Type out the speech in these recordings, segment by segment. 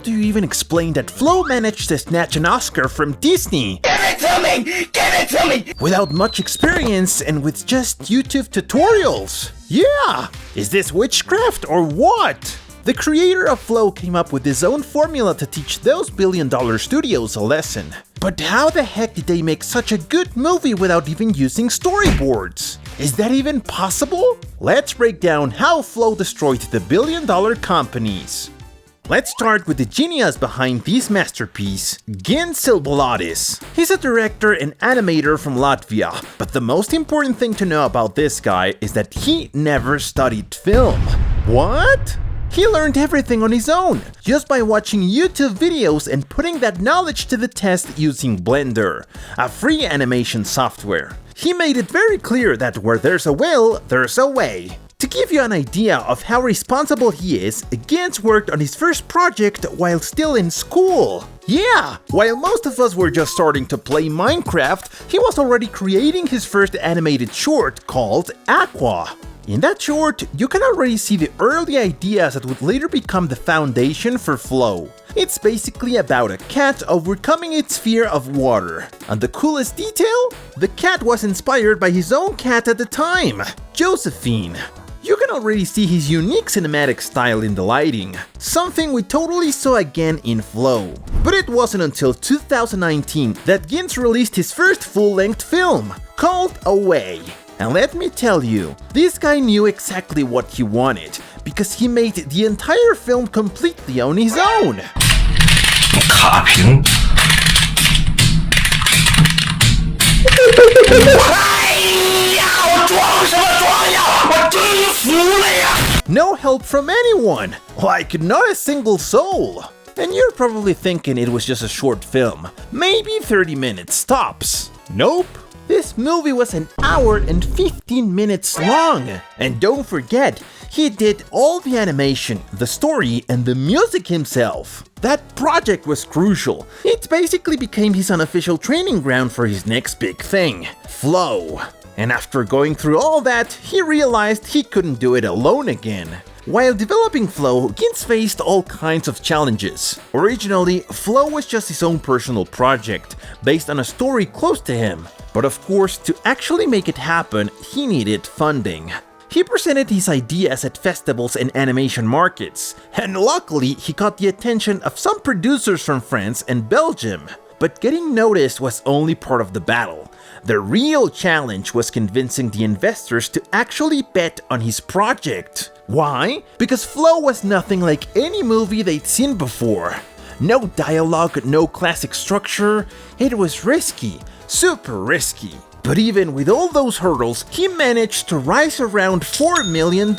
do you even explain that Flo managed to snatch an Oscar from Disney? Give it to me! Give it to me! Without much experience and with just YouTube tutorials? Yeah! Is this witchcraft or what? The creator of Flo came up with his own formula to teach those billion-dollar studios a lesson. But how the heck did they make such a good movie without even using storyboards? Is that even possible? Let's break down how Flo destroyed the billion-dollar companies. Let's start with the genius behind this masterpiece, Gin Silbalodis. He's a director and animator from Latvia, but the most important thing to know about this guy is that he never studied film. What? He learned everything on his own, just by watching YouTube videos and putting that knowledge to the test using Blender, a free animation software. He made it very clear that where there's a will, there's a way. To give you an idea of how responsible he is, Gans worked on his first project while still in school. Yeah, while most of us were just starting to play Minecraft, he was already creating his first animated short called Aqua. In that short, you can already see the early ideas that would later become the foundation for Flo. It's basically about a cat overcoming its fear of water. And the coolest detail? The cat was inspired by his own cat at the time, Josephine. You can already see his unique cinematic style in the lighting, something we totally saw again in Flo. But it wasn't until 2019 that Gins released his first full-length film, called Away. And let me tell you, this guy knew exactly what he wanted, because he made the entire film completely on his own. No help from anyone, like not a single soul. And you're probably thinking it was just a short film, maybe 30 minutes tops. Nope. This movie was an hour and 15 minutes long. And don't forget, he did all the animation, the story, and the music himself. That project was crucial. It basically became his unofficial training ground for his next big thing, Flo. And after going through all that, he realized he couldn't do it alone again. While developing Flo, Gins faced all kinds of challenges. Originally, Flo was just his own personal project, based on a story close to him. But of course, to actually make it happen, he needed funding. He presented his ideas at festivals and animation markets, and luckily he caught the attention of some producers from France and Belgium. But getting noticed was only part of the battle. The real challenge was convincing the investors to actually bet on his project. Why? Because Flo was nothing like any movie they'd seen before. No dialogue, no classic structure. It was risky. Super risky. But even with all those hurdles, he managed to rise around $4 million.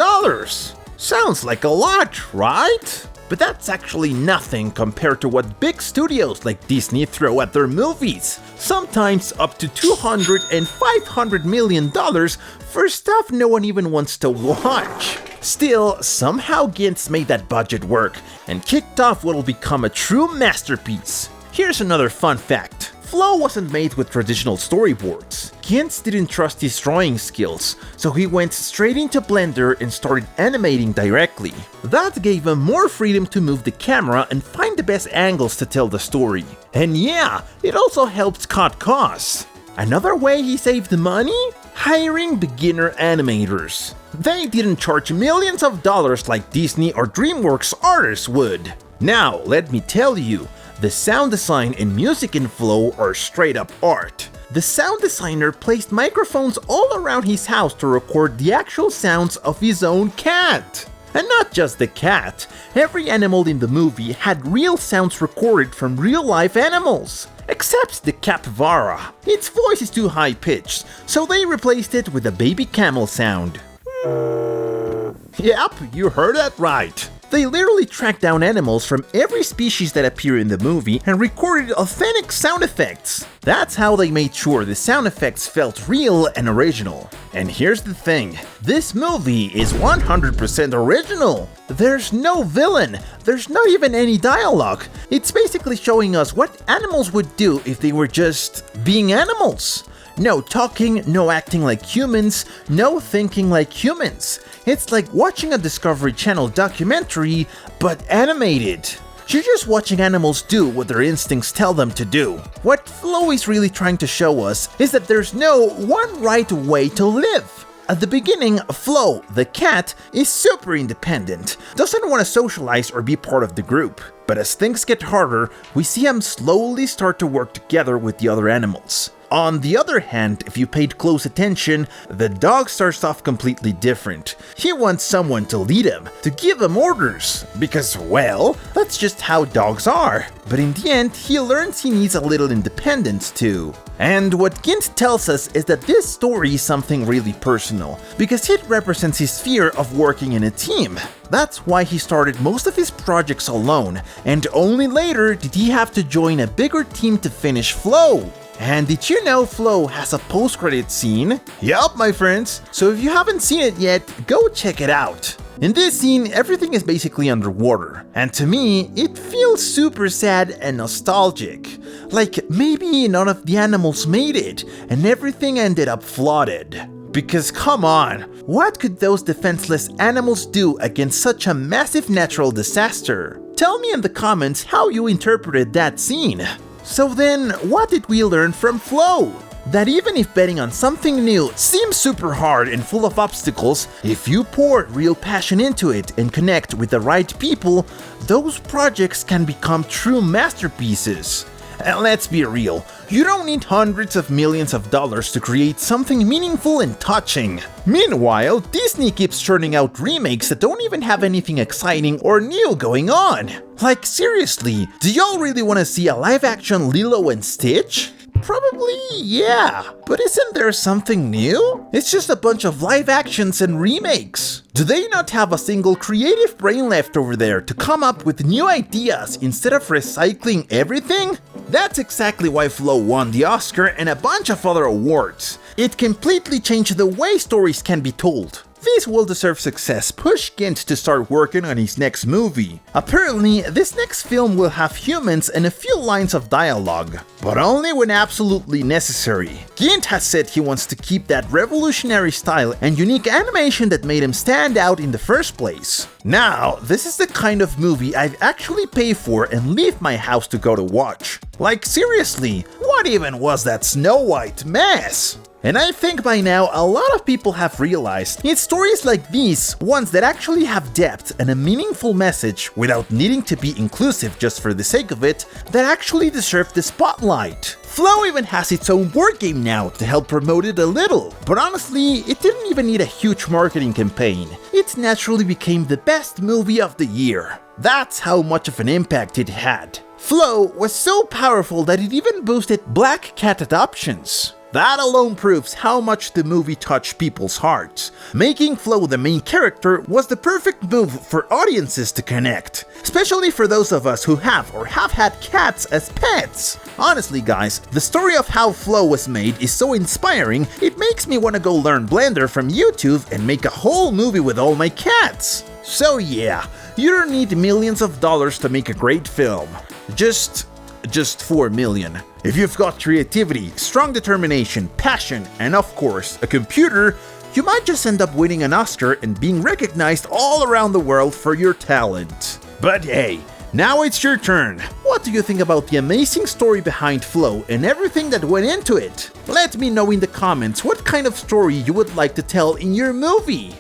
Sounds like a lot, right? But that's actually nothing compared to what big studios like Disney throw at their movies. Sometimes up to $200 and $500 million for stuff no one even wants to watch. Still, somehow Gintz made that budget work and kicked off what will become a true masterpiece. Here's another fun fact. Flo wasn't made with traditional storyboards. Gintz didn't trust his drawing skills, so he went straight into Blender and started animating directly. That gave him more freedom to move the camera and find the best angles to tell the story. And yeah, it also helped cut costs. Another way he saved money? Hiring beginner animators. They didn't charge millions of dollars like Disney or DreamWorks artists would. Now, let me tell you, the sound design and music in Flo are straight up art. The sound designer placed microphones all around his house to record the actual sounds of his own cat. And not just the cat, every animal in the movie had real sounds recorded from real life animals. Except the capybara. Its voice is too high pitched, so they replaced it with a baby camel sound. Yep, you heard that right. They literally tracked down animals from every species that appear in the movie and recorded authentic sound effects. That's how they made sure the sound effects felt real and original. And here's the thing, this movie is 100% original. There's no villain, there's not even any dialogue. It's basically showing us what animals would do if they were just being animals. No talking, no acting like humans, no thinking like humans. It's like watching a Discovery Channel documentary, but animated. You're just watching animals do what their instincts tell them to do. What Flo is really trying to show us is that there's no one right way to live. At the beginning, Flo, the cat, is super independent, doesn't want to socialize or be part of the group. But as things get harder, we see him slowly start to work together with the other animals. On the other hand, if you paid close attention, the dog starts off completely different. He wants someone to lead him, to give him orders, because, well, that's just how dogs are. But in the end, he learns he needs a little independence too. And what Gint tells us is that this story is something really personal, because it represents his fear of working in a team. That's why he started most of his projects alone, and only later did he have to join a bigger team to finish Flo. And did you know Flo has a post-credit scene? Yup, my friends. So if you haven't seen it yet, go check it out. In this scene, everything is basically underwater, and to me, it feels super sad and nostalgic. Like maybe none of the animals made it, and everything ended up flooded. Because come on, what could those defenseless animals do against such a massive natural disaster? Tell me in the comments how you interpreted that scene. So then, what did we learn from Flo? That even if betting on something new seems super hard and full of obstacles, if you pour real passion into it and connect with the right people, those projects can become true masterpieces. And let's be real, you don't need hundreds of millions of dollars to create something meaningful and touching. Meanwhile, Disney keeps churning out remakes that don't even have anything exciting or new going on. Like seriously, do y'all really want to see a live-action Lilo and Stitch? Probably, yeah. But isn't there something new? It's just a bunch of live actions and remakes. Do they not have a single creative brain left over there to come up with new ideas instead of recycling everything? That's exactly why Flo won the Oscar and a bunch of other awards. It completely changed the way stories can be told. This well-deserved success pushed Gint to start working on his next movie. Apparently, this next film will have humans and a few lines of dialogue, but only when absolutely necessary. Gint has said he wants to keep that revolutionary style and unique animation that made him stand out in the first place. Now, this is the kind of movie I'd actually pay for and leave my house to go to watch. Like seriously, what even was that Snow White mess? And I think by now a lot of people have realized it's stories like these, ones that actually have depth and a meaningful message without needing to be inclusive just for the sake of it, that actually deserve the spotlight. Flo even has its own board game now to help promote it a little, but honestly, it didn't even need a huge marketing campaign. It naturally became the best movie of the year. That's how much of an impact it had. Flo was so powerful that it even boosted black cat adoptions. That alone proves how much the movie touched people's hearts. Making Flo the main character was the perfect move for audiences to connect, especially for those of us who have or have had cats as pets. Honestly guys, the story of how Flo was made is so inspiring, it makes me want to go learn Blender from YouTube and make a whole movie with all my cats. So yeah, you don't need millions of dollars to make a great film. Just 4 million. If you've got creativity, strong determination, passion, and of course, a computer, you might just end up winning an Oscar and being recognized all around the world for your talent. But hey, now it's your turn. What do you think about the amazing story behind Flo and everything that went into it? Let me know in the comments what kind of story you would like to tell in your movie.